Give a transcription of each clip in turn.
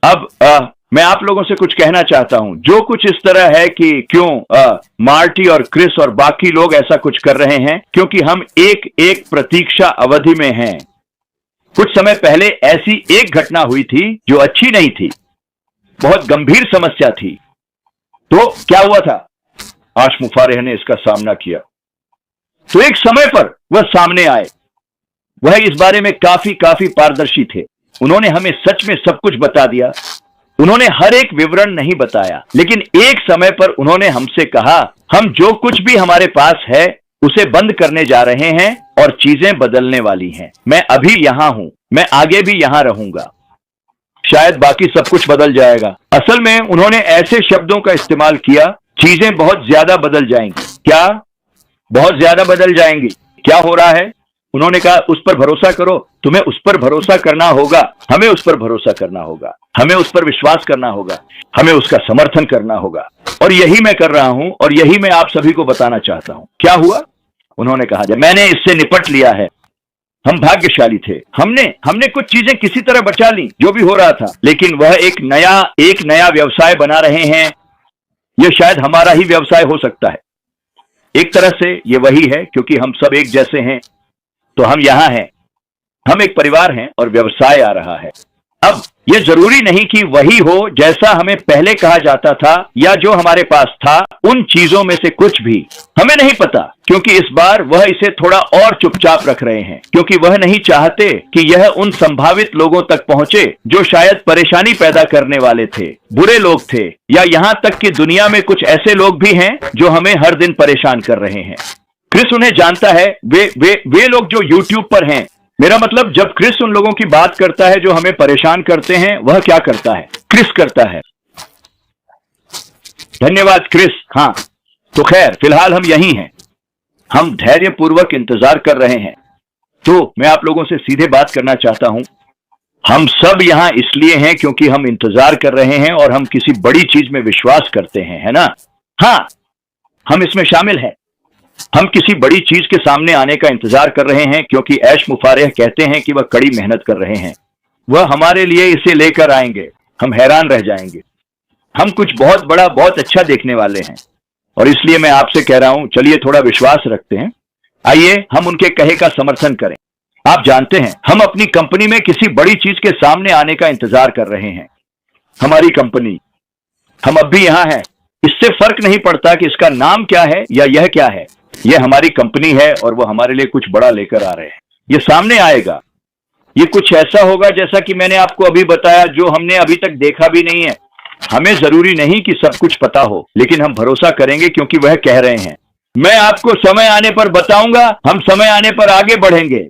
अब मैं आप लोगों से कुछ कहना चाहता हूं, जो कुछ इस तरह है कि क्यों मार्टी और क्रिस और बाकी लोग ऐसा कुछ कर रहे हैं, क्योंकि हम एक एक प्रतीक्षा अवधि में हैं। कुछ समय पहले ऐसी एक घटना हुई थी जो अच्छी नहीं थी, बहुत गंभीर समस्या थी। तो क्या हुआ था? आश मुफारेह ने इसका सामना किया। तो एक समय पर वह सामने आए। वह इस बारे में काफी पारदर्शी थे। उन्होंने हमें सच में सब कुछ बता दिया। उन्होंने हर एक विवरण नहीं बताया, लेकिन एक समय पर उन्होंने हमसे कहा, हम जो कुछ भी हमारे पास है उसे बंद करने जा रहे हैं और चीजें बदलने वाली हैं। मैं अभी यहां हूं, मैं आगे भी यहां रहूंगा, शायद बाकी सब कुछ बदल जाएगा। असल में उन्होंने ऐसे शब्दों का इस्तेमाल किया, चीजें बहुत ज्यादा बदल जाएंगी। क्या? बहुत ज्यादा बदल जाएंगी। क्या हो रहा है? उन्होंने कहा, उस पर भरोसा करो। तुम्हें उस पर भरोसा करना होगा, हमें उस पर भरोसा करना होगा, हमें उस पर विश्वास करना होगा, हमें उसका समर्थन करना होगा। और यही मैं कर रहा हूं और यही मैं आप सभी को बताना चाहता हूं। क्या हुआ? उन्होंने कहा, जब मैंने इससे निपट लिया है, हम भाग्यशाली थे। हमने कुछ चीजें किसी तरह बचा ली, जो भी हो रहा था, लेकिन वह एक नया व्यवसाय बना रहे हैं। यह शायद हमारा ही व्यवसाय हो सकता है। एक तरह से ये वही है, क्योंकि हम सब एक जैसे हैं, तो हम यहां हैं, हम एक परिवार हैं और व्यवसाय आ रहा है। अब यह जरूरी नहीं कि वही हो जैसा हमें पहले कहा जाता था या जो हमारे पास था। उन चीजों में से कुछ भी हमें नहीं पता, क्योंकि इस बार वह इसे थोड़ा और चुपचाप रख रहे हैं, क्योंकि वह नहीं चाहते कि यह उन संभावित लोगों तक पहुंचे जो शायद परेशानी पैदा करने वाले थे, बुरे लोग थे, या यहां तक कि दुनिया में कुछ ऐसे लोग भी हैं जो हमें हर दिन परेशान कर रहे हैं। क्रिस उन्हें जानता है। वे लोग जो यूट्यूब पर हैं। मेरा मतलब, जब क्रिस उन लोगों की बात करता है जो हमें परेशान करते हैं, वह क्या करता है? क्रिस करता है। धन्यवाद क्रिस। हाँ, तो खैर फिलहाल हम यहीं हैं, हम धैर्यपूर्वक इंतजार कर रहे हैं। तो मैं आप लोगों से सीधे बात करना चाहता हूं। हम सब यहां इसलिए हैं क्योंकि हम इंतजार कर रहे हैं और हम किसी बड़ी चीज में विश्वास करते हैं, है ना? हाँ, हम इसमें शामिल हैं। हम किसी बड़ी चीज के सामने आने का इंतजार कर रहे हैं, क्योंकि ऐश मुफारेह कहते हैं कि वह कड़ी मेहनत कर रहे हैं। वह हमारे लिए इसे लेकर आएंगे। हम हैरान रह जाएंगे। हम कुछ बहुत बड़ा, बहुत अच्छा देखने वाले हैं, और इसलिए मैं आपसे कह रहा हूं, चलिए थोड़ा विश्वास रखते हैं। आइए हम उनके कहे का समर्थन करें। आप जानते हैं, हम अपनी कंपनी में किसी बड़ी चीज के सामने आने का इंतजार कर रहे हैं। हमारी कंपनी, हम अब भी यहां हैं। इससे फर्क नहीं पड़ता कि इसका नाम क्या है या यह क्या है। यह हमारी कंपनी है और वो हमारे लिए कुछ बड़ा लेकर आ रहे हैं। यह सामने आएगा। ये कुछ ऐसा होगा जैसा कि मैंने आपको अभी बताया, जो हमने अभी तक देखा भी नहीं है। हमें जरूरी नहीं कि सब कुछ पता हो, लेकिन हम भरोसा करेंगे क्योंकि वह कह रहे हैं। मैं आपको समय आने पर बताऊंगा, हम समय आने पर आगे बढ़ेंगे।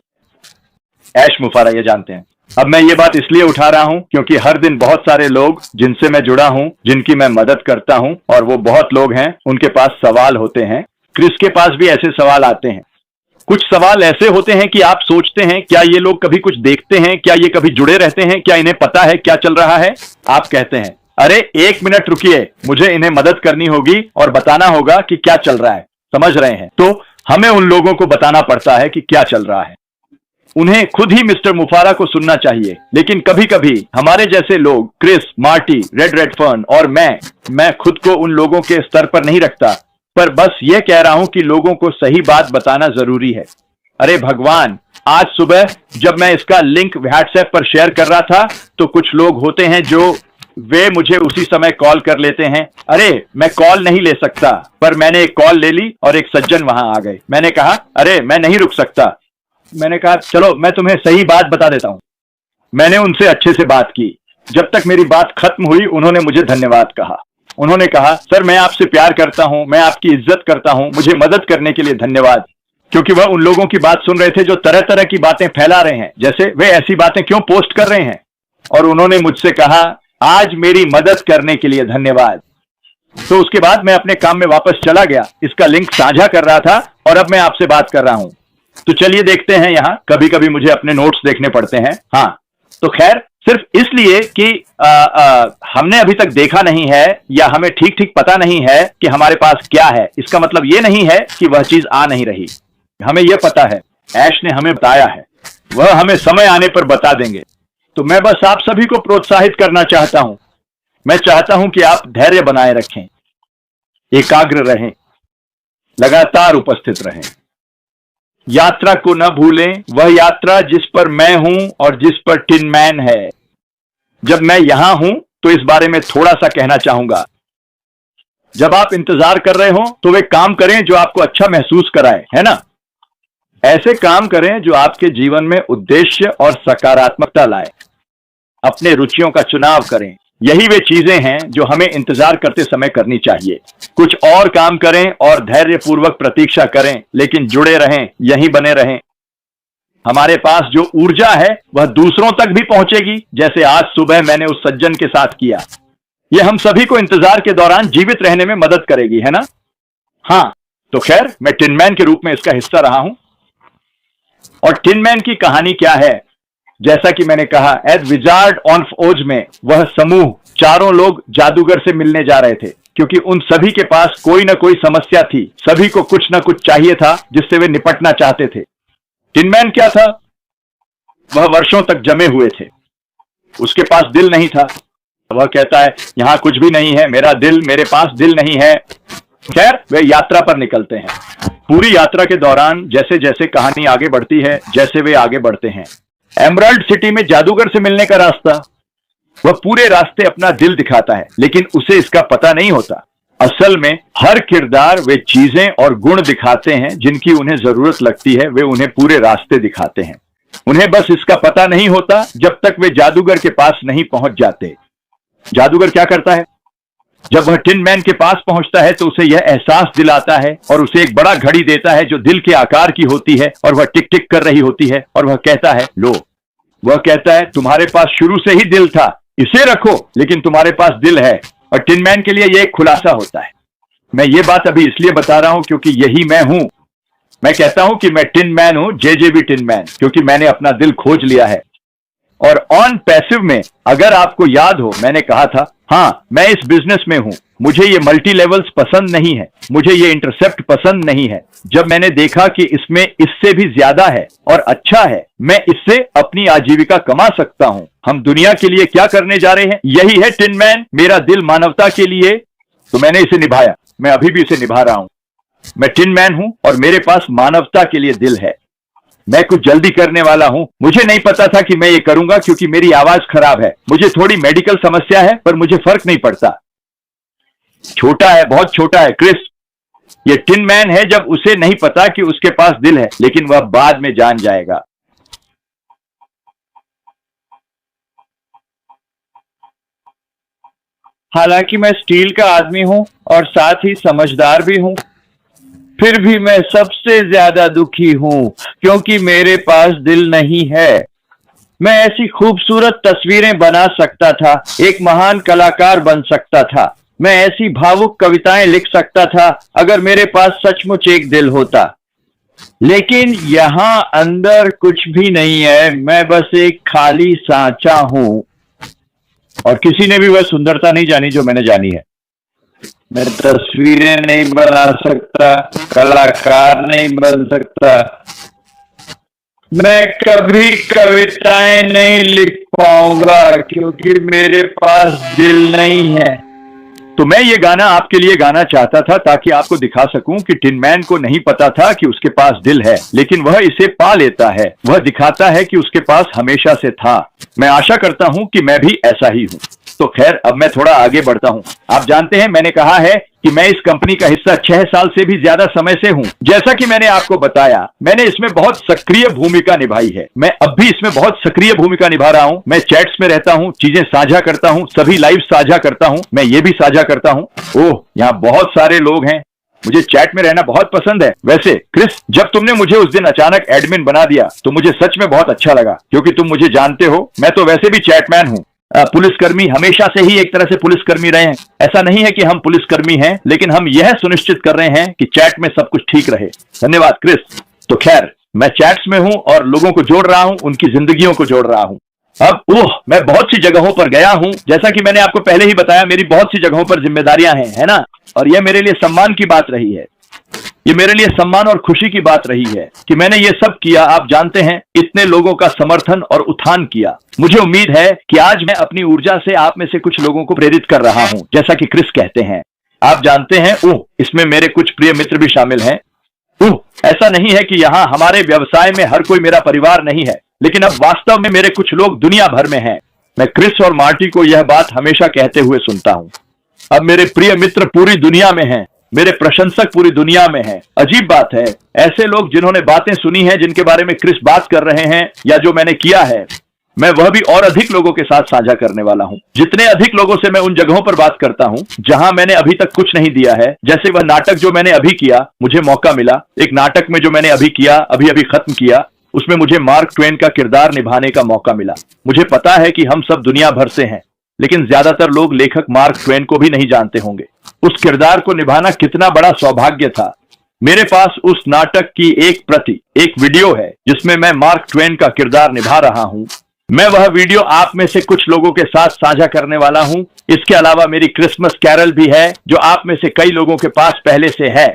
ऐश मुफारेह ये जानते हैं। अब मैं ये बात इसलिए उठा रहा हूं क्योंकि हर दिन बहुत सारे लोग जिनसे मैं जुड़ा हूं, जिनकी मैं मदद करता हूं, और वो बहुत लोग हैं, उनके पास सवाल होते हैं। क्रिस के पास भी ऐसे सवाल आते हैं। कुछ सवाल ऐसे होते हैं कि आप सोचते हैं, क्या ये लोग कभी कुछ देखते हैं? क्या ये कभी जुड़े रहते हैं? क्या इन्हें पता है क्या चल रहा है? आप कहते हैं, अरे एक मिनट रुकिए, मुझे इन्हें मदद करनी होगी और बताना होगा कि क्या चल रहा है। समझ रहे हैं? तो हमें उन लोगों को बताना पड़ता है कि क्या चल रहा है। उन्हें खुद ही मिस्टर मुफारा को सुनना चाहिए, लेकिन कभी कभी हमारे जैसे लोग, क्रिस, मार्टी, रेड रेडफर्न और मैं खुद को उन लोगों के स्तर पर नहीं रखता, पर बस ये कह रहा हूं कि लोगों को सही बात बताना जरूरी है। अरे भगवान, आज सुबह जब मैं इसका लिंक व्हाट्सएप पर शेयर कर रहा था, तो कुछ लोग होते हैं जो वे मुझे उसी समय कॉल कर लेते हैं। अरे मैं कॉल नहीं ले सकता, पर मैंने एक कॉल ले ली और एक सज्जन वहां आ गए। मैंने कहा, अरे मैं नहीं रुक सकता। मैंने कहा, चलो मैं तुम्हें सही बात बता देता हूं। मैंने उनसे अच्छे से बात की। जब तक मेरी बात खत्म हुई, उन्होंने मुझे धन्यवाद कहा। उन्होंने कहा, सर मैं आपसे प्यार करता हूं, मैं आपकी इज्जत करता हूं, मुझे मदद करने के लिए धन्यवाद। क्योंकि वह उन लोगों की बात सुन रहे थे जो तरह तरह की बातें फैला रहे हैं, जैसे वे ऐसी बातें क्यों पोस्ट कर रहे हैं। और उन्होंने मुझसे कहा, आज मेरी मदद करने के लिए धन्यवाद। तो उसके बाद मैं अपने काम में वापस चला गया। इसका लिंक साझा कर रहा था और अब मैं आपसे बात कर रहा हूं। तो चलिए देखते हैं। यहाँ कभी कभी मुझे अपने नोट्स देखने पड़ते हैं। हाँ, तो खैर सिर्फ इसलिए कि हमने अभी तक देखा नहीं है या हमें ठीक ठीक पता नहीं है कि हमारे पास क्या है, इसका मतलब ये नहीं है कि वह चीज आ नहीं रही। हमें यह पता है, ऐश ने हमें बताया है, वह हमें समय आने पर बता देंगे। तो मैं बस आप सभी को प्रोत्साहित करना चाहता हूं। मैं चाहता हूं कि आप धैर्य बनाए रखें, एकाग्र रहें, लगातार उपस्थित रहें। यात्रा को न भूलें, वह यात्रा जिस पर मैं हूं और जिस पर टिन मैन है। जब मैं यहां हूं तो इस बारे में थोड़ा सा कहना चाहूंगा। जब आप इंतजार कर रहे हो तो वे काम करें जो आपको अच्छा महसूस कराए, है ना? ऐसे काम करें जो आपके जीवन में उद्देश्य और सकारात्मकता लाए। अपने रुचियों का चुनाव करें। यही वे चीजें हैं जो हमें इंतजार करते समय करनी चाहिए। कुछ और काम करें और धैर्यपूर्वक प्रतीक्षा करें, लेकिन जुड़े रहें, यहीं बने रहें। हमारे पास जो ऊर्जा है वह दूसरों तक भी पहुंचेगी, जैसे आज सुबह मैंने उस सज्जन के साथ किया। यह हम सभी को इंतजार के दौरान जीवित रहने में मदद करेगी, है ना? हाँ, तो खैर, मैं टिन मैन के रूप में इसका हिस्सा रहा हूं। और टिन मैन की कहानी क्या है? जैसा कि मैंने कहा, एट विजार्ड ऑन ओज में वह समूह, चारों लोग जादूगर से मिलने जा रहे थे, क्योंकि उन सभी के पास कोई ना कोई समस्या थी। सभी को कुछ ना कुछ चाहिए था जिससे वे निपटना चाहते थे। टिन मैन क्या था? वह वर्षों तक जमे हुए थे। उसके पास दिल नहीं था। वह कहता है, यहां कुछ भी नहीं है, मेरा दिल, मेरे पास दिल नहीं है। खैर, वे यात्रा पर निकलते हैं। पूरी यात्रा के दौरान जैसे जैसे कहानी आगे बढ़ती है, जैसे वे आगे बढ़ते हैं, एमराल्ड सिटी में जादूगर से मिलने का रास्ता, वह पूरे रास्ते अपना दिल दिखाता है, लेकिन उसे इसका पता नहीं होता। असल में हर किरदार वे चीजें और गुण दिखाते हैं जिनकी उन्हें जरूरत लगती है। वे उन्हें पूरे रास्ते दिखाते हैं। उन्हें बस इसका पता नहीं होता जब तक वे जादूगर के पास नहीं पहुंच जाते। जादूगर क्या करता है? जब वह टिन मैन के पास पहुंचता है तो उसे यह एहसास दिलाता है और उसे एक बड़ा घड़ी देता है जो दिल के आकार की होती है, और वह टिक टिक कर रही होती है। और वह कहता है, लो। वह कहता है, तुम्हारे पास शुरू से ही दिल था, इसे रखो, लेकिन तुम्हारे पास दिल है। और टिन मैन के लिए यह एक खुलासा होता है। मैं ये बात अभी इसलिए बता रहा हूं क्योंकि यही मैं हूं। मैं कहता हूं कि मैं टिन मैन हूं, जेजेबी टिन मैन, क्योंकि मैंने अपना दिल खोज लिया है। और ऑन पैसिव में, अगर आपको याद हो, मैंने कहा था, हाँ, मैं इस बिजनेस में हूं। मुझे ये मल्टी लेवल्स पसंद नहीं है, मुझे ये इंटरसेप्ट पसंद नहीं है। जब मैंने देखा कि इसमें इससे भी ज्यादा है और अच्छा है, मैं इससे अपनी आजीविका कमा सकता हूं। हम दुनिया के लिए क्या करने जा रहे हैं? यही है टिन मैन, मेरा दिल मानवता के लिए। तो मैंने इसे निभाया, मैं अभी भी इसे निभा रहा हूं। मैं टिन मैन हूं और मेरे पास मानवता के लिए दिल है। मैं कुछ जल्दी करने वाला हूं। मुझे नहीं पता था कि मैं ये करूंगा क्योंकि मेरी आवाज खराब है। मुझे थोड़ी मेडिकल समस्या है, पर मुझे फर्क नहीं पड़ता। छोटा है, बहुत छोटा है क्रिस। ये टिन मैन है जब उसे नहीं पता कि उसके पास दिल है, लेकिन वह बाद में जान जाएगा। हालांकि मैं स्टील का आदमी हूं और साथ ही समझदार भी हूं, फिर भी मैं सबसे ज्यादा दुखी हूं क्योंकि मेरे पास दिल नहीं है। मैं ऐसी खूबसूरत तस्वीरें बना सकता था, एक महान कलाकार बन सकता था, मैं ऐसी भावुक कविताएं लिख सकता था अगर मेरे पास सचमुच एक दिल होता। लेकिन यहाँ अंदर कुछ भी नहीं है, मैं बस एक खाली सांचा हूं। और किसी ने भी वह सुंदरता नहीं जानी जो मैंने जानी है। मैं तस्वीरें नहीं बना सकता, कलाकार नहीं बन सकता, मैं कभी कविताएं नहीं लिख पाऊंगा क्योंकि मेरे पास दिल नहीं है। तो मैं ये गाना आपके लिए गाना चाहता था ताकि आपको दिखा सकूं कि टिन मैन को नहीं पता था कि उसके पास दिल है, लेकिन वह इसे पा लेता है। वह दिखाता है कि उसके पास हमेशा से था। मैं आशा करता हूं कि मैं भी ऐसा ही हूं। तो खैर, अब मैं थोड़ा आगे बढ़ता हूं। आप जानते हैं, मैंने कहा है कि मैं इस कंपनी का हिस्सा 6 साल से भी ज्यादा समय से हूं। जैसा कि मैंने आपको बताया, मैंने इसमें बहुत सक्रिय भूमिका निभाई है। मैं अब भी इसमें बहुत सक्रिय भूमिका निभा रहा हूं। मैं चैट्स में रहता हूं, चीजें साझा करता हूं, सभी लाइव साझा करता हूं, मैं ये भी साझा करता हूं। ओह, यहाँ बहुत सारे लोग हैं। मुझे चैट में रहना बहुत पसंद है। वैसे क्रिस, जब तुमने मुझे उस दिन अचानक एडमिन बना दिया तो मुझे सच में बहुत अच्छा लगा, क्योंकि तुम मुझे जानते हो, मैं तो वैसे भी चैटमैन हूं। पुलिसकर्मी हमेशा से ही एक तरह से पुलिसकर्मी रहे हैं। ऐसा नहीं है कि हम पुलिसकर्मी हैं, लेकिन हम यह सुनिश्चित कर रहे हैं कि चैट में सब कुछ ठीक रहे। धन्यवाद क्रिस। तो खैर, मैं चैट्स में हूं और लोगों को जोड़ रहा हूं, उनकी जिंदगियों को जोड़ रहा हूं। अब मैं बहुत सी जगहों पर गया हूं। जैसा कि मैंने आपको पहले ही बताया, मेरी बहुत सी जगहों पर जिम्मेदारियां हैं, है ना? और यह मेरे लिए सम्मान की बात रही है। ये मेरे लिए सम्मान और खुशी की बात रही है कि मैंने ये सब किया। आप जानते हैं, इतने लोगों का समर्थन और उत्थान किया। मुझे उम्मीद है कि आज मैं अपनी ऊर्जा से आप में से कुछ लोगों को प्रेरित कर रहा हूं, जैसा कि क्रिस कहते हैं। आप जानते हैं, इसमें मेरे कुछ प्रिय मित्र भी शामिल हैं। ऐसा नहीं है कि यहाँ हमारे व्यवसाय में हर कोई मेरा परिवार नहीं है, लेकिन अब वास्तव में मेरे कुछ लोग दुनिया भर में हैं। मैं क्रिस और मार्टी को यह बात हमेशा कहते हुए सुनता हूं। अब मेरे प्रिय मित्र पूरी दुनिया में हैं, मेरे प्रशंसक पूरी दुनिया में हैं। अजीब बात है, ऐसे लोग जिन्होंने बातें सुनी हैं, जिनके बारे में क्रिस बात कर रहे हैं, या जो मैंने किया है, मैं वह भी और अधिक लोगों के साथ साझा करने वाला हूं। जितने अधिक लोगों से मैं उन जगहों पर बात करता हूं जहां मैंने अभी तक कुछ नहीं दिया है, जैसे वह नाटक जो मैंने अभी किया, मुझे मौका मिला। एक नाटक में जो मैंने अभी किया, अभी खत्म किया, उसमें मुझे मार्क ट्वेन का किरदार निभाने का मौका मिला। मुझे पता है कि हम सब दुनिया भर से हैं, लेकिन ज्यादातर लोग लेखक मार्क ट्वेन को भी नहीं जानते होंगे। उस किरदार को निभाना कितना बड़ा सौभाग्य था। मेरे पास उस नाटक की एक प्रति, एक वीडियो है जिसमें मैं मार्क ट्वेन का किरदार निभा रहा हूं। मैं वह वीडियो आप में से कुछ लोगों के साथ साझा करने वाला हूं। इसके अलावा मेरी क्रिसमस कैरल भी है, जो आप में से कई लोगों के पास पहले से है।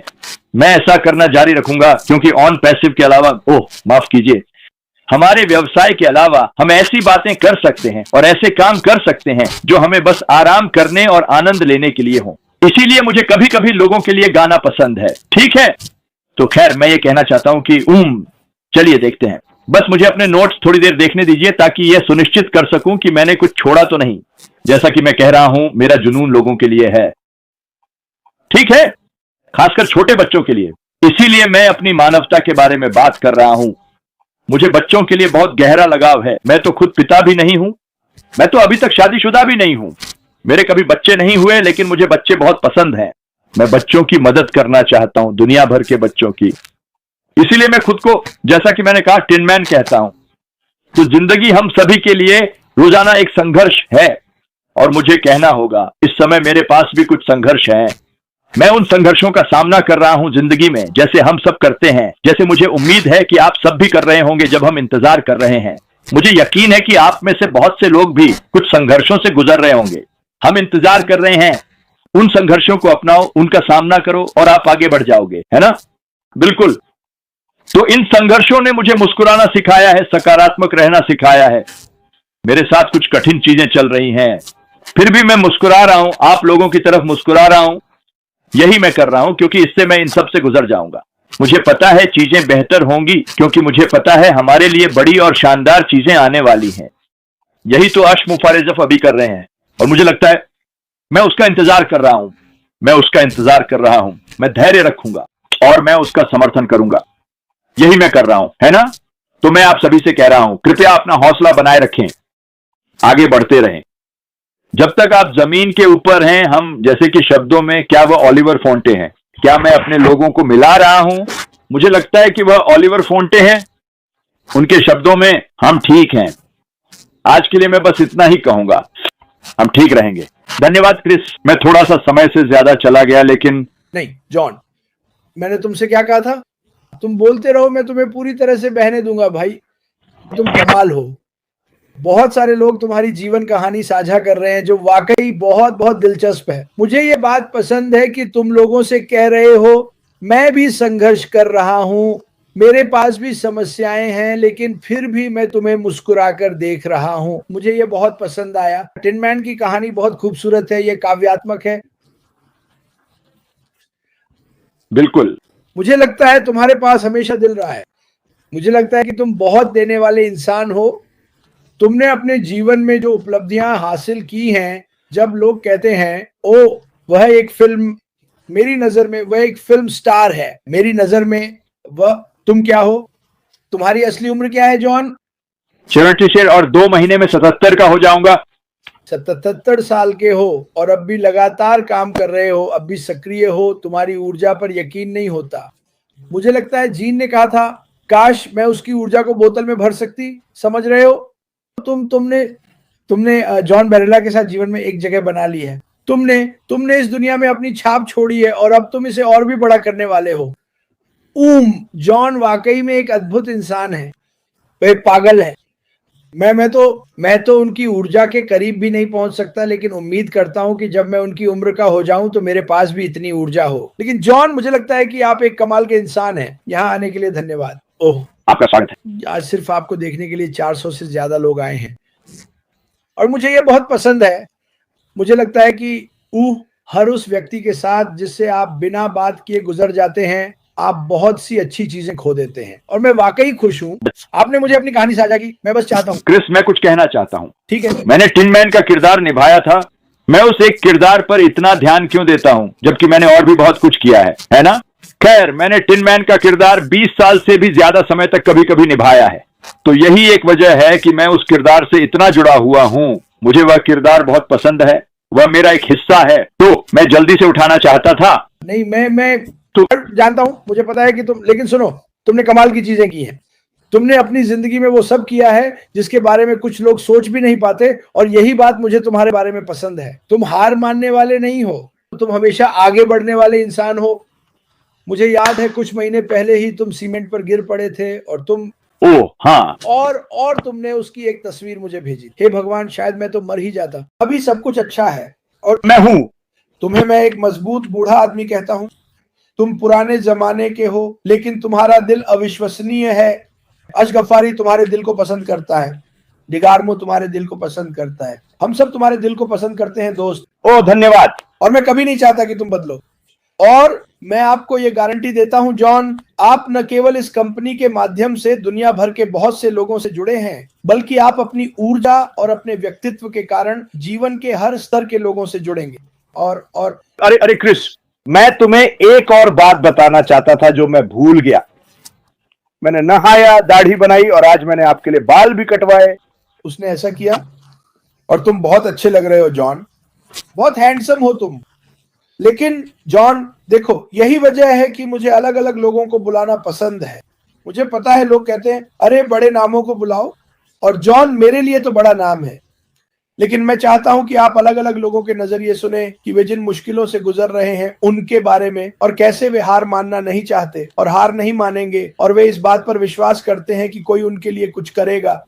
मैं ऐसा करना जारी रखूंगा, क्योंकि ऑन पैसिव के अलावा, माफ कीजिए, हमारे व्यवसाय के अलावा हम ऐसी बातें कर सकते हैं और ऐसे काम कर सकते हैं जो हमें बस आराम करने और आनंद लेने के लिए हो। इसीलिए मुझे कभी कभी लोगों के लिए गाना पसंद है। ठीक है, तो खैर, मैं ये कहना चाहता हूं कि चलिए देखते हैं। बस मुझे अपने नोट्स थोड़ी देर देखने दीजिए, ताकि यह सुनिश्चित कर सकूं कि मैंने कुछ छोड़ा तो नहीं। जैसा कि मैं कह रहा हूं, मेरा जुनून लोगों के लिए है, ठीक है, खासकर छोटे बच्चों के लिए। इसीलिए मैं अपनी मानवता के बारे में बात कर रहा हूं। मुझे बच्चों के लिए बहुत गहरा लगाव है। मैं तो खुद पिता भी नहीं हूं, मैं तो अभी तक शादीशुदा भी नहीं हूं, मेरे कभी बच्चे नहीं हुए, लेकिन मुझे बच्चे बहुत पसंद हैं। मैं बच्चों की मदद करना चाहता हूं, दुनिया भर के बच्चों की। इसीलिए मैं खुद को, जैसा कि मैंने कहा, टिन मैन कहता हूं। तो जिंदगी हम सभी के लिए रोजाना एक संघर्ष है, और मुझे कहना होगा, इस समय मेरे पास भी कुछ संघर्ष है। मैं उन संघर्षों का सामना कर रहा हूं जिंदगी में, जैसे हम सब करते हैं, जैसे मुझे उम्मीद है कि आप सब भी कर रहे होंगे जब हम इंतजार कर रहे हैं। मुझे यकीन है कि आप में से बहुत से लोग भी कुछ संघर्षों से गुजर रहे होंगे। हम इंतजार कर रहे हैं। उन संघर्षों को अपनाओ, उनका सामना करो, और आप आगे बढ़ जाओगे, है ना? बिल्कुल। तो इन संघर्षों ने मुझे मुस्कुराना सिखाया है, सकारात्मक रहना सिखाया है। मेरे साथ कुछ कठिन चीजें चल रही हैं, फिर भी मैं मुस्कुरा रहा हूं, आप लोगों की तरफ मुस्कुरा रहा हूं। यही मैं कर रहा हूं, क्योंकि इससे मैं इन सब से गुजर जाऊंगा। मुझे पता है चीजें बेहतर होंगी, क्योंकि मुझे पता है हमारे लिए बड़ी और शानदार चीजें आने वाली हैं। यही तो अश मुफारिजफ अभी कर रहे हैं, और मुझे लगता है मैं उसका इंतजार कर रहा हूं। मैं उसका इंतजार कर रहा हूं। मैं धैर्य रखूंगा और मैं उसका समर्थन करूंगा। यही मैं कर रहा हूं, है ना? तो मैं आप सभी से कह रहा हूं, कृपया अपना हौसला बनाए रखें, आगे बढ़ते रहें। जब तक आप जमीन के ऊपर हैं, हम, जैसे कि शब्दों में, क्या वह ओलिवर फोंटे हैं? क्या मैं अपने लोगों को मिला रहा हूं? मुझे लगता है कि वह ओलिवर फोंटे हैं। उनके शब्दों में, हम ठीक हैं। आज के लिए मैं बस इतना ही कहूंगा, हम ठीक रहेंगे। धन्यवाद क्रिस, मैं थोड़ा सा समय से ज्यादा चला गया, लेकिन नहीं जॉन, मैंने तुमसे क्या कहा था? तुम बोलते रहो, मैं तुम्हें पूरी तरह से बहने दूंगा भाई। तुम कमाल हो। बहुत सारे लोग तुम्हारी जीवन कहानी साझा कर रहे हैं, जो वाकई बहुत बहुत दिलचस्प है। मुझे ये बात पसंद है कि तुम लोगों से कह रहे हो, मैं भी संघर्ष कर रहा हूं, मेरे पास भी समस्याएं हैं, लेकिन फिर भी मैं तुम्हें मुस्कुरा कर देख रहा हूं। मुझे ये बहुत पसंद आया। टिन मैन की कहानी बहुत खूबसूरत है, ये काव्यात्मक है। बिल्कुल। मुझे लगता है तुम्हारे पास हमेशा दिल रहा है। मुझे लगता है कि तुम बहुत देने वाले इंसान हो। तुमने अपने जीवन में जो उपलब्धियां हासिल की हैं, जब लोग कहते हैं ओ वह एक फिल्म, मेरी नजर में वह एक फिल्म स्टार है, मेरी नजर में वह तुम क्या हो? तुम्हारी असली उम्र क्या है जॉन? 76 और 2 महीने में 77 का हो जाऊंगा। 77 साल के हो और अब भी लगातार काम कर रहे हो, अब भी सक्रिय हो। तुम्हारी ऊर्जा पर यकीन नहीं होता। मुझे लगता है जीन ने कहा था, काश मैं उसकी ऊर्जा को बोतल में भर सकती। समझ रहे हो? तुमने जॉन बेरेला के साथ जीवन में एक जगह बना ली है। तुमने इस दुनिया में अपनी छाप छोड़ी है, और अब तुम इसे और भी बड़ा करने वाले हो। जॉन वाकई में एक अद्भुत इंसान है। वह एक पागल है। मैं तो उनकी ऊर्जा के करीब भी नहीं पहुंच सकता, लेकिन उम्मीद करता हूं कि जब मैं उनकी उम्र का हो जाऊं तो मेरे पास भी इतनी ऊर्जा हो। लेकिन जॉन, मुझे लगता है कि आप एक कमाल के इंसान हैं। यहाँ आने के लिए धन्यवाद। ओह, आपका स्वागत है। आज सिर्फ आपको देखने के लिए 400 से ज्यादा लोग आए हैं और मुझे ये बहुत पसंद है। मुझे लगता है कि हर उस व्यक्ति के साथ जिससे आप बिना बात किए गुजर जाते हैं, आप बहुत सी अच्छी चीजें खो देते हैं। और मैं वाकई खुश हूं, आपने मुझे अपनी कहानी साझा की। मैं बस चाहता हूं, क्रिस, मैं कुछ कहना चाहता हूं। ठीक है, मैंने टिन मैन का किरदार निभाया था। मैं उस एक किरदार पर इतना ध्यान क्यों देता हूं, जबकि मैंने और भी बहुत कुछ किया है ना? खैर, मैंने टिन मैन का किरदार 20 साल से भी ज्यादा समय तक कभी कभी निभाया है। तो यही एक वजह है कि मैं उस किरदार से इतना जुड़ा हुआ हूं। मुझे वह किरदार बहुत पसंद है, वह मेरा एक हिस्सा है, तो मैं जल्दी से उठाना चाहता था। नहीं, मैं तो जानता हूं, मुझे पता है कि तुम, लेकिन सुनो, तुमने कमाल की चीजें की हैं। तुमने अपनी जिंदगी में वो सब किया है जिसके बारे में कुछ लोग सोच भी नहीं पाते, और यही बात मुझे तुम्हारे बारे में पसंद है। तुम हार मानने वाले नहीं हो, तुम हमेशा आगे बढ़ने वाले इंसान हो। मुझे याद है कुछ महीने पहले ही तुम सीमेंट पर गिर पड़े थे और तुम ओह हाँ, और तुमने उसकी एक तस्वीर मुझे भेजी। हे भगवान, शायद मैं तो मर ही जाता। अभी सब कुछ अच्छा है और मैं हूं। तुम्हें मैं एक मजबूत बूढ़ा आदमी कहता हूं। तुम पुराने जमाने के हो, लेकिन तुम्हारा दिल अविश्वसनीय है। अशगफारी तुम्हारे दिल को पसंद करता है। डिगार्मो तुम्हारे दिल को पसंद करता है। हम सब तुम्हारे दिल को पसंद करते हैं दोस्त। ओह धन्यवाद। और मैं कभी नहीं चाहता कि तुम बदलो। और मैं आपको ये गारंटी देता हूं जॉन, आप न केवल इस कंपनी के माध्यम से दुनिया भर के बहुत से लोगों से जुड़े हैं, बल्कि आप अपनी ऊर्जा और अपने व्यक्तित्व के कारण जीवन के हर स्तर के लोगों से जुड़ेंगे। और अरे अरे क्रिस, मैं तुम्हें एक और बात बताना चाहता था जो मैं भूल गया। मैंने नहाया, दाढ़ी बनाई और आज मैंने आपके लिए बाल भी कटवाए। उसने ऐसा किया और तुम बहुत अच्छे लग रहे हो जॉन, बहुत हैंडसम हो तुम। लेकिन जॉन देखो, यही वजह है कि मुझे अलग अलग लोगों को बुलाना पसंद है। मुझे पता है लोग कहते हैं अरे बड़े नामों को बुलाओ, और जॉन मेरे लिए तो बड़ा नाम है। लेकिन मैं चाहता हूं कि आप अलग अलग लोगों के नजरिए सुने कि वे जिन मुश्किलों से गुजर रहे हैं उनके बारे में, और कैसे वे हार मानना नहीं चाहते और हार नहीं मानेंगे, और वे इस बात पर विश्वास करते हैं कि कोई उनके लिए कुछ करेगा।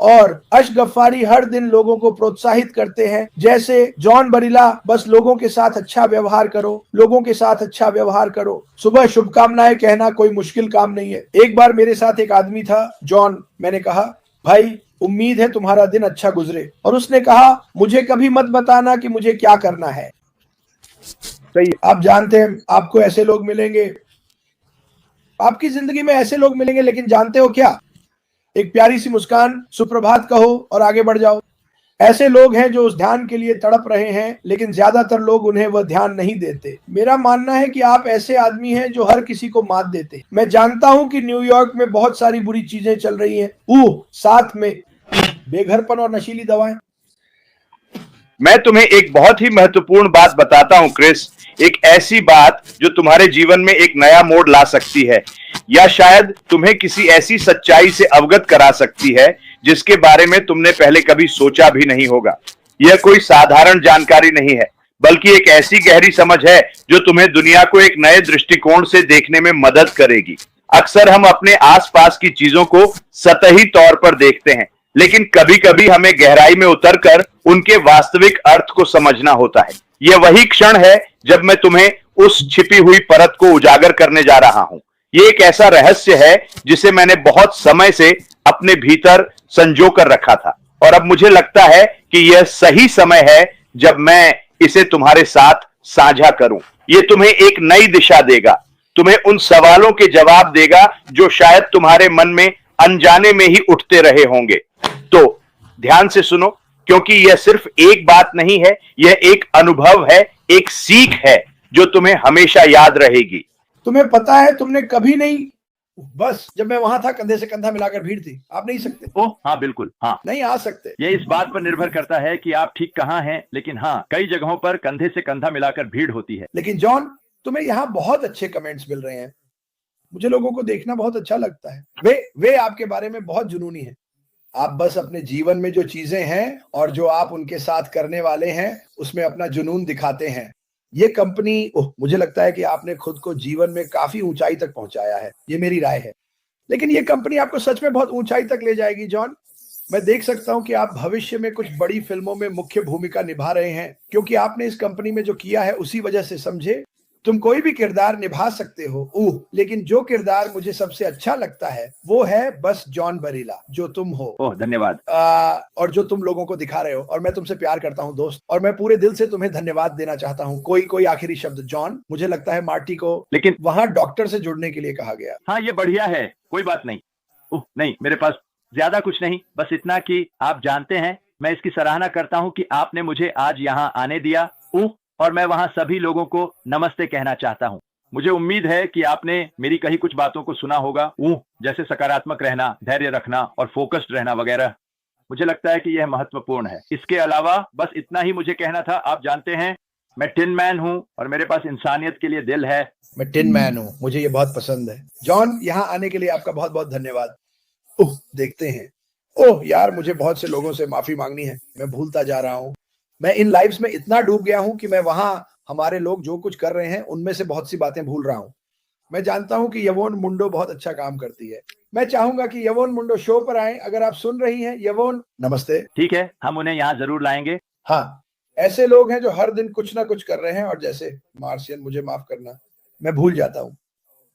और अशगफारी हर दिन लोगों को प्रोत्साहित करते हैं, जैसे जॉन बरीला, बस लोगों के साथ अच्छा व्यवहार करो, लोगों के साथ अच्छा व्यवहार करो। सुबह शुभकामनाएं कहना कोई मुश्किल काम नहीं है। एक बार मेरे साथ एक आदमी था जॉन, मैंने कहा भाई उम्मीद है तुम्हारा दिन अच्छा गुजरे, और उसने कहा मुझे कभी मत बताना कि मुझे क्या करना है। सही, आप जानते हैं आपको ऐसे लोग मिलेंगे, आपकी जिंदगी में ऐसे लोग मिलेंगे, लेकिन जानते हो क्या, एक प्यारी सी मुस्कान, सुप्रभात कहो और आगे बढ़ जाओ। ऐसे लोग हैं जो उस ध्यान के लिए तड़प रहे हैं, लेकिन ज्यादातर लोग उन्हें वह ध्यान नहीं देते। मेरा मानना है कि आप ऐसे आदमी हैं जो हर किसी को मात देते। मैं जानता हूं कि न्यूयॉर्क में बहुत सारी बुरी चीजें चल रही हैं, साथ में बेघरपन और नशीली दवाएं। मैं तुम्हें एक बहुत ही महत्वपूर्ण बात बताता हूं क्रिस, एक ऐसी बात जो तुम्हारे जीवन में एक नया मोड़ ला सकती है, या शायद तुम्हें किसी ऐसी सच्चाई से अवगत करा सकती है जिसके बारे में तुमने पहले कभी सोचा भी नहीं होगा। यह कोई साधारण जानकारी नहीं है, बल्कि एक ऐसी गहरी समझ है जो तुम्हें दुनिया को एक नए दृष्टिकोण से देखने में मदद करेगी। अक्सर हम अपने आसपास की चीजों को सतही तौर पर देखते हैं, लेकिन कभी कभी हमें गहराई में उतरकर उनके वास्तविक अर्थ को समझना होता है। यह वही क्षण है जब मैं तुम्हें उस छिपी हुई परत को उजागर करने जा रहा हूं। ये एक ऐसा रहस्य है जिसे मैंने बहुत समय से अपने भीतर संजो कर रखा था, और अब मुझे लगता है कि यह सही समय है जब मैं इसे तुम्हारे साथ साझा करूं। यह तुम्हें एक नई दिशा देगा, तुम्हें उन सवालों के जवाब देगा जो शायद तुम्हारे मन में अनजाने में ही उठते रहे होंगे। तो ध्यान से सुनो, क्योंकि यह सिर्फ एक बात नहीं है, यह एक अनुभव है, एक सीख है जो तुम्हें हमेशा याद रहेगी। तुम्हें पता है, तुमने कभी नहीं, बस जब मैं वहां था कंधे से कंधा मिलाकर भीड़ थी। आप नहीं सकते। ओह हाँ बिल्कुल, हाँ नहीं आ सकते। ये इस बात पर निर्भर करता है कि आप ठीक कहाँ हैं, लेकिन हाँ, कई जगहों पर कंधे से कंधा मिलाकर भीड़ होती है। लेकिन जॉन, तुम्हें यहाँ बहुत अच्छे कमेंट्स मिल रहे हैं। मुझे लोगों को देखना बहुत अच्छा लगता है। वे आपके बारे में बहुत जुनूनी हैं। आप बस अपने जीवन में जो चीजें हैं और जो आप उनके साथ करने वाले हैं उसमें अपना जुनून दिखाते हैं। ये कंपनी, मुझे लगता है कि आपने खुद को जीवन में काफी ऊंचाई तक पहुंचाया है। ये मेरी राय है। लेकिन ये कंपनी आपको सच में बहुत ऊंचाई तक ले जाएगी जॉन। मैं देख सकता हूं कि आप भविष्य में कुछ बड़ी फिल्मों में मुख्य भूमिका निभा रहे हैं, क्योंकि आपने इस कंपनी में जो किया है उसी वजह से समझे तुम कोई भी किरदार निभा सकते हो। लेकिन जो किरदार मुझे सबसे अच्छा लगता है वो है बस जॉन बरीला, जो तुम हो। ओह, धन्यवाद। और जो तुम लोगों को दिखा रहे हो, और मैं तुमसे प्यार करता हूं दोस्त, और मैं पूरे दिल से तुम्हें धन्यवाद देना चाहता हूं। कोई आखिरी शब्द जॉन? मुझे लगता है मार्टी को लेकिन वहां डॉक्टर से जुड़ने के लिए कहा गया। हाँ, ये बढ़िया है, कोई बात नहीं। नहीं, मेरे पास ज्यादा कुछ नहीं, बस इतना कि आप जानते हैं मैं इसकी सराहना करता हूं कि आपने मुझे आज यहाँ आने दिया। और मैं वहां सभी लोगों को नमस्ते कहना चाहता हूं। मुझे उम्मीद है कि आपने मेरी कही कुछ बातों को सुना होगा, जैसे सकारात्मक रहना, धैर्य रखना और फोकस्ड रहना वगैरह। मुझे लगता है कि यह महत्वपूर्ण है। इसके अलावा बस इतना ही मुझे कहना था। आप जानते हैं मैं टिन मैन हूं और मेरे पास इंसानियत के लिए दिल है। मैं टिन मैन हूं, मुझे ये बहुत पसंद है। जॉन, यहाँ आने के लिए आपका बहुत बहुत धन्यवाद। देखते हैं। ओह यार, मुझे बहुत से लोगों से माफी मांगनी है, मैं भूलता जा रहा हूँ। मैं इन लाइव्स में इतना डूब गया हूं कि मैं वहां हमारे लोग जो कुछ कर रहे हैं उनमें से बहुत सी बातें भूल रहा हूं। मैं जानता हूं कि यवोन मुंडो बहुत अच्छा काम करती है। मैं चाहूंगा कि यवोन मुंडो शो पर आए। अगर आप सुन रही हैं यवोन, नमस्ते। ठीक है, हम उन्हें यहाँ जरूर लाएंगे। हाँ, ऐसे लोग हैं जो हर दिन कुछ ना कुछ कर रहे हैं, और जैसे मार्शियन, मुझे माफ करना, मैं भूल जाता हूँ।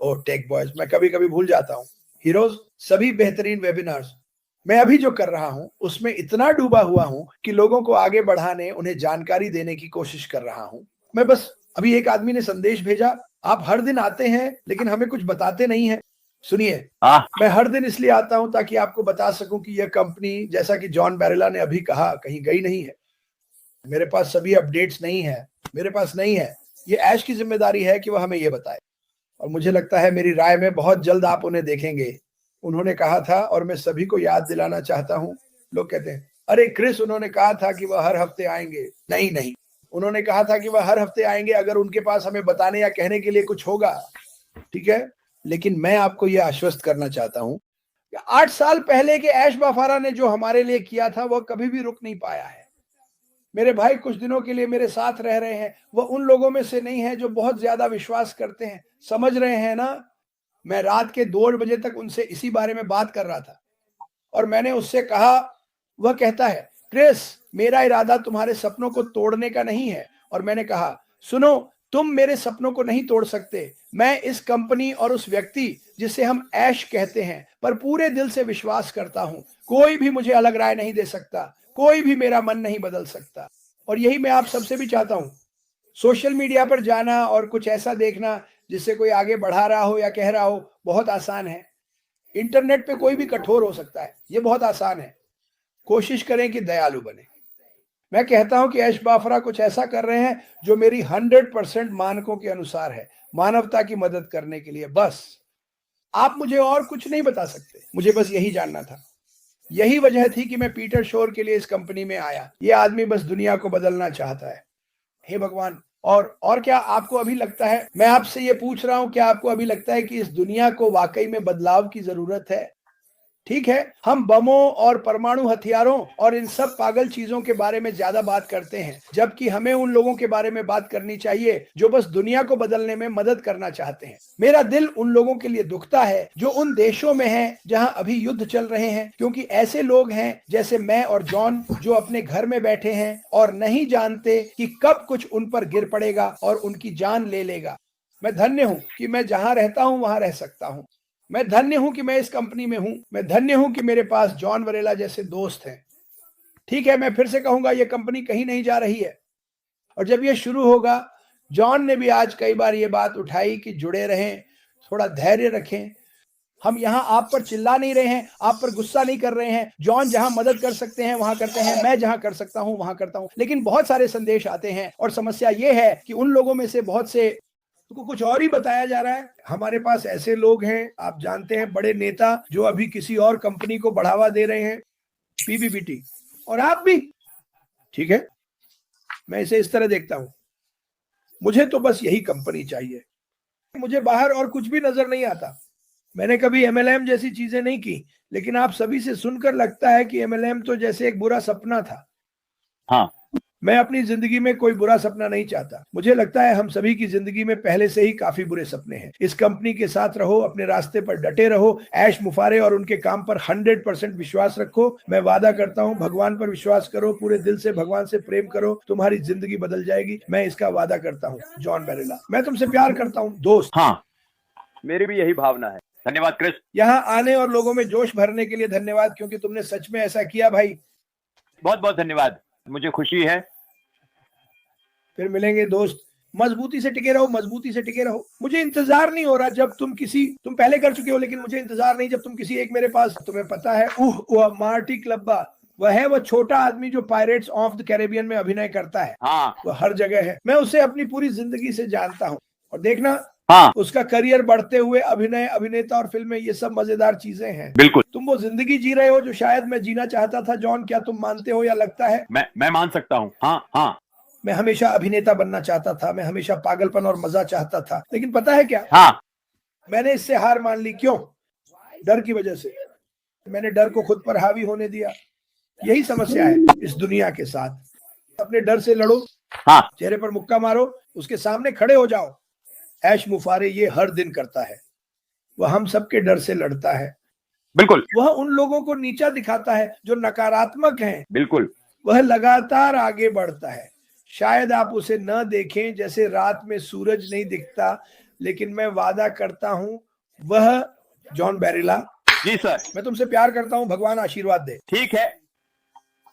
और टेक बॉयज, मैं कभी कभी भूल जाता हूँ। हीरोज, सभी बेहतरीन वेबिनार्स मैं अभी जो कर रहा हूं उसमें इतना डूबा हुआ हूं कि लोगों को आगे बढ़ाने, उन्हें जानकारी देने की कोशिश कर रहा हूं। मैं बस अभी एक आदमी ने संदेश भेजा, आप हर दिन आते हैं लेकिन हमें कुछ बताते नहीं हैं। सुनिए, मैं हर दिन इसलिए आता हूं ताकि आपको बता सकूं कि यह कंपनी, जैसा कि जॉन बैरेला ने अभी कहा, कहीं गई नहीं है। मेरे पास सभी अपडेट्स नहीं है, मेरे पास नहीं है। ये ऐश की जिम्मेदारी है कि वह हमें यह बताए, और मुझे लगता है मेरी राय में बहुत जल्द आप उन्हें देखेंगे। उन्होंने कहा था, और मैं सभी को याद दिलाना चाहता हूं, लोग कहते हैं अरे क्रिस, उन्होंने कहा था कि वह हर हफ्ते आएंगे। नहीं, उन्होंने कहा था कि वह हर हफ्ते आएंगे अगर उनके पास हमें बताने या कहने के लिए कुछ होगा। ठीक है, लेकिन मैं आपको यह आश्वस्त करना चाहता हूं कि 8 साल पहले के ऐश बाफारा ने जो हमारे लिए किया था वह कभी भी रुक नहीं पाया है। मेरे भाई कुछ दिनों के लिए मेरे साथ रह रहे हैं, वह उन लोगों में से नहीं है जो बहुत ज्यादा विश्वास करते हैं। समझ रहे हैं ना? मैं रात के 2 बजे तक उनसे इसी बारे में बात कर रहा था, और मैंने उससे कहा, वह कहता है क्रिस, मेरा इरादा तुम्हारे सपनों को तोड़ने का नहीं है। और मैंने कहा, सुनो, तुम मेरे सपनों को नहीं तोड़ सकते। मैं इस कंपनी और उस व्यक्ति जिसे हम ऐश कहते हैं पर पूरे दिल से विश्वास करता हूं। कोई भी मुझे अलग राय नहीं दे सकता, कोई भी मेरा मन नहीं बदल सकता। और यही मैं आप सबसे भी चाहता हूं। सोशल मीडिया पर जाना और कुछ ऐसा देखना जिससे कोई आगे बढ़ा रहा हो या कह रहा हो, बहुत आसान है। इंटरनेट पे कोई भी कठोर हो सकता है, ये बहुत आसान है। कोशिश करें कि दयालु बने। मैं कहता हूं कि ऐश बाफरा कुछ ऐसा कर रहे हैं जो मेरी 100% मानकों के अनुसार है, मानवता की मदद करने के लिए। बस आप मुझे और कुछ नहीं बता सकते, मुझे बस यही जानना था। यही वजह थी कि मैं पीटर शोर के लिए इस कंपनी में आया। ये आदमी बस दुनिया को बदलना चाहता है। हे भगवान, और क्या आपको अभी लगता है, मैं आपसे ये पूछ रहा हूं, क्या आपको अभी लगता है कि इस दुनिया को वाकई में बदलाव की जरूरत है? ठीक है, हम बमों और परमाणु हथियारों और इन सब पागल चीजों के बारे में ज्यादा बात करते हैं, जबकि हमें उन लोगों के बारे में बात करनी चाहिए जो बस दुनिया को बदलने में मदद करना चाहते हैं। मेरा दिल उन लोगों के लिए दुखता है जो उन देशों में हैं जहां अभी युद्ध चल रहे हैं, क्योंकि ऐसे लोग हैं जैसे मैं और जॉन जो अपने घर में बैठे हैं और नहीं जानते कि कब कुछ उन पर गिर पड़ेगा और उनकी जान ले लेगा। मैं धन्य हूं कि मैं जहां रहता हूं वहां रह सकता हूं। मैं धन्य हूं कि मैं इस कंपनी में हूं। मैं धन्य हूं कि मेरे पास जॉन वरेला जैसे दोस्त हैं। ठीक है, मैं फिर से कहूंगा, यह कंपनी कहीं नहीं जा रही है। और जब यह शुरू होगा, जॉन ने भी आज कई बार यह बात उठाई कि जुड़े रहें, थोड़ा धैर्य रखें। हम यहाँ आप पर चिल्ला नहीं रहे हैं, आप पर गुस्सा नहीं कर रहे हैं। जॉन जहां मदद कर सकते हैं वहां करते हैं, मैं जहां कर सकता हूं वहां करता हूं। लेकिन बहुत सारे संदेश आते हैं और समस्या यह है कि उन लोगों में से बहुत से को कुछ और ही बताया जा रहा है। हमारे पास ऐसे लोग हैं, आप जानते हैं, बड़े नेता जो अभी किसी और कंपनी को बढ़ावा दे रहे हैं, पीबीबीटी, और आप भी। ठीक है, मैं इसे इस तरह देखता हूं, मुझे तो बस यही कंपनी चाहिए। मुझे बाहर और कुछ भी नजर नहीं आता। मैंने कभी एमएलएम जैसी चीजें नहीं की, लेकिन आप सभी से सुनकर लगता है कि एमएलएम तो जैसे एक बुरा सपना था। हाँ, मैं अपनी जिंदगी में कोई बुरा सपना नहीं चाहता। मुझे लगता है हम सभी की जिंदगी में पहले से ही काफी बुरे सपने हैं। इस कंपनी के साथ रहो, अपने रास्ते पर डटे रहो, ऐश मुफारे और उनके काम पर 100% विश्वास रखो। मैं वादा करता हूं, भगवान पर विश्वास करो, पूरे दिल से भगवान से प्रेम करो, तुम्हारी जिंदगी बदल जाएगी। मैं इसका वादा करता हूं। जॉन बेरेला। मैं तुमसे प्यार करता हूं दोस्त। हाँ, मेरी भी यही भावना है। धन्यवाद क्रिस। यहाँ आने और लोगों में जोश भरने के लिए धन्यवाद, क्योंकि तुमने सच में ऐसा किया भाई। बहुत बहुत धन्यवाद, मुझे खुशी है। फिर मिलेंगे दोस्त। मजबूती से टिके रहो, मजबूती से टिके रहो। मुझे इंतजार नहीं हो रहा जब तुम पहले कर चुके हो, लेकिन मुझे इंतजार नहीं जब तुम किसी एक मेरे पास, तुम्हें पता है, वह मार्टी क्लब्बा, वह है वो छोटा आदमी जो पायरेट्स ऑफ द कैरेबियन में अभिनय करता है। हाँ, वह हर जगह है। मैं उसे अपनी पूरी जिंदगी से जानता हूँ, और देखना हाँ, उसका करियर बढ़ते हुए, अभिनय, अभिनेता और फिल्में, ये सब मजेदार चीजें हैं। बिल्कुल। तुम वो जिंदगी जी रहे हो जो शायद मैं जीना चाहता था। जॉन, क्या तुम मानते हो या लगता है? मैं मान सकता हूँ। हाँ, हाँ, मैं हमेशा अभिनेता बनना चाहता था, मैं हमेशा पागलपन और मजा चाहता था, लेकिन पता है क्या, हाँ, मैंने इससे हार मान ली। क्यों? डर की वजह से। मैंने डर को खुद पर हावी होने दिया। यही समस्या है इस दुनिया के साथ। अपने डर से लड़ो, हाँ, चेहरे पर मुक्का मारो, उसके सामने खड़े हो जाओ। ऐश मुफारे ये हर दिन करता है। वह हम सबके डर से लड़ता है। बिल्कुल, वह उन लोगों को नीचा दिखाता है जो नकारात्मक हैं। बिल्कुल। वह लगातार आगे बढ़ता है। शायद आप उसे न देखें, जैसे रात में सूरज नहीं दिखता, लेकिन मैं वादा करता हूं वह, जॉन बेरेला। जी सर। मैं तुमसे प्यार करता हूं, भगवान आशीर्वाद दे। ठीक है।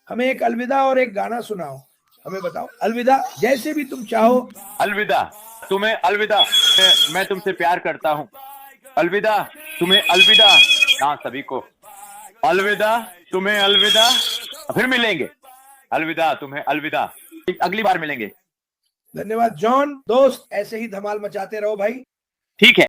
हमें एक अलविदा और एक गाना सुनाओ। हमें बताओ अलविदा, जैसे भी तुम चाहो। अलविदा तुम्हें, अलविदा। मैं तुमसे प्यार करता हूँ। अलविदा तुम्हें, अलविदा। हाँ, सभी को अलविदा तुम्हें, अलविदा। फिर मिलेंगे। अलविदा तुम्हें, अलविदा। अगली बार मिलेंगे। धन्यवाद जॉन। दोस्त, ऐसे ही धमाल मचाते रहो भाई। ठीक है।